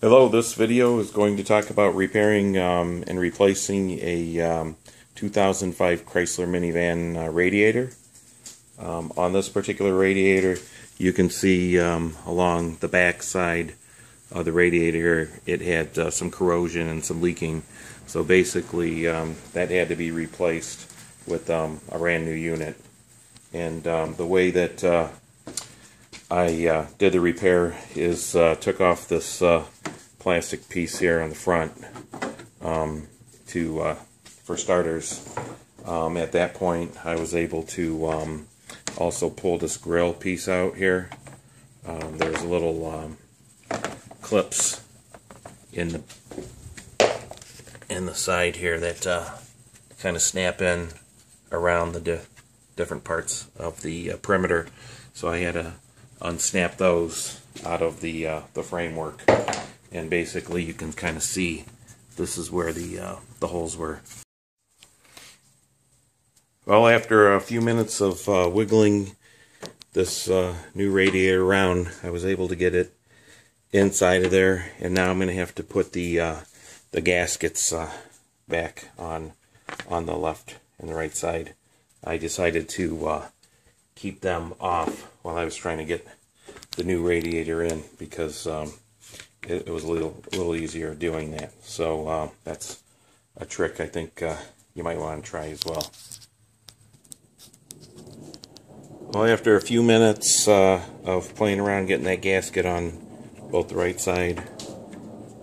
Hello, this video is going to talk about repairing and replacing a 2005 Chrysler minivan radiator. On this particular radiator, you can see along the back side of the radiator it had some corrosion and some leaking. So basically that had to be replaced with a brand new unit. And the way that I did the repair is took off this plastic piece here on the front for starters. At that point I was able to also pull this grill piece out here. There's little clips in the side here that kind of snap in around the different parts of the perimeter, so I had to unsnap those out of the framework, and basically you can kind of see this is where the holes were. Well, after a few minutes of wiggling this new radiator around, I was able to get it inside of there, and now I'm going to have to put the gaskets back on the left and the right side. I decided to keep them off while I was trying to get the new radiator in, because it was a little easier doing that. So that's a trick I think you might want to try as well. Well, after a few minutes of playing around getting that gasket on both the right side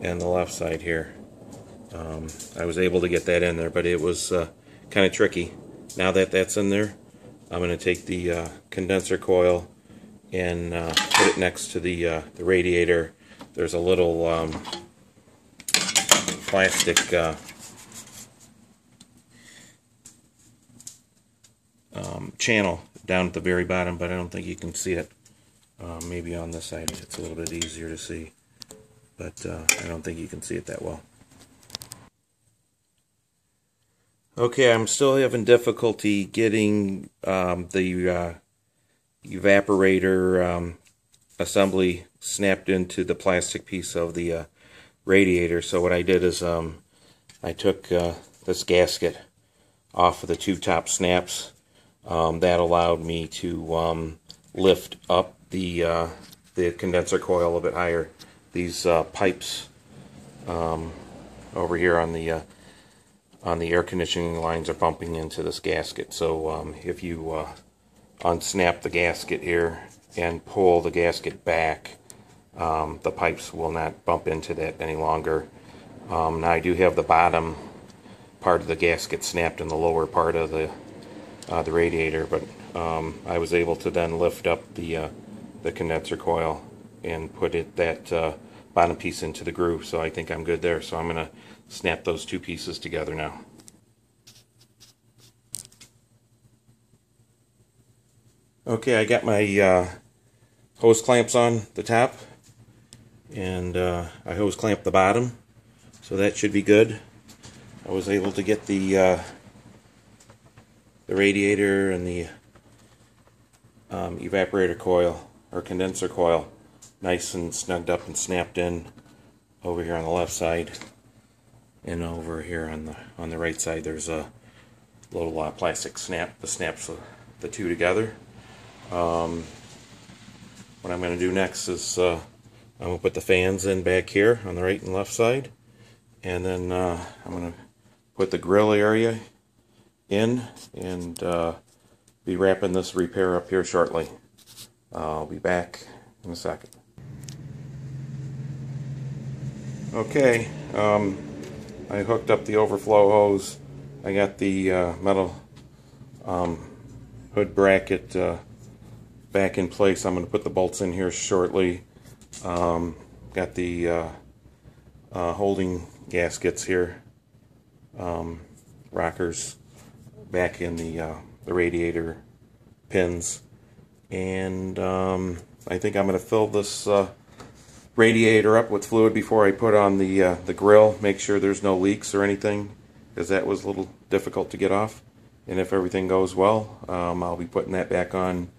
and the left side here, I was able to get that in there, but it was kind of tricky. Now that that's in there, I'm going to take the condenser coil and put it next to the radiator. There's a little plastic channel down at the very bottom, but I don't think you can see it. Maybe on this side it's a little bit easier to see, but I don't think you can see it that well. Okay, I'm still having difficulty getting the evaporator assembly snapped into the plastic piece of the radiator. So what I did is I took this gasket off of the two top snaps. That allowed me to lift up the condenser coil a bit higher. These pipes over here on the air conditioning lines are bumping into this gasket. So if you unsnap the gasket here and pull the gasket back, the pipes will not bump into that any longer. Now I do have the bottom part of the gasket snapped in the lower part of the radiator, but I was able to then lift up the condenser coil and put that bottom piece into the groove, so I think I'm good there. So I'm going to snap those two pieces together now. Okay, I got my hose clamps on the top, and I hose clamped the bottom, so that should be good. I was able to get the radiator and the evaporator coil or condenser coil nice and snugged up and snapped in over here on the left side, and over here on the right side there's a little plastic snap that snaps the two together. What I'm going to do next is I'm going to put the fans in back here on the right and left side, and then I'm going to put the grill area in and be wrapping this repair up here shortly. I'll be back in a second. Okay, I hooked up the overflow hose. I got the metal hood bracket back in place. I'm going to put the bolts in here shortly. Got the holding gaskets here, rockers back in the radiator pins, and I think I'm going to fill this radiator up with fluid before I put on the grill. Make sure there's no leaks or anything, because that was a little difficult to get off. And if everything goes well, I'll be putting that back on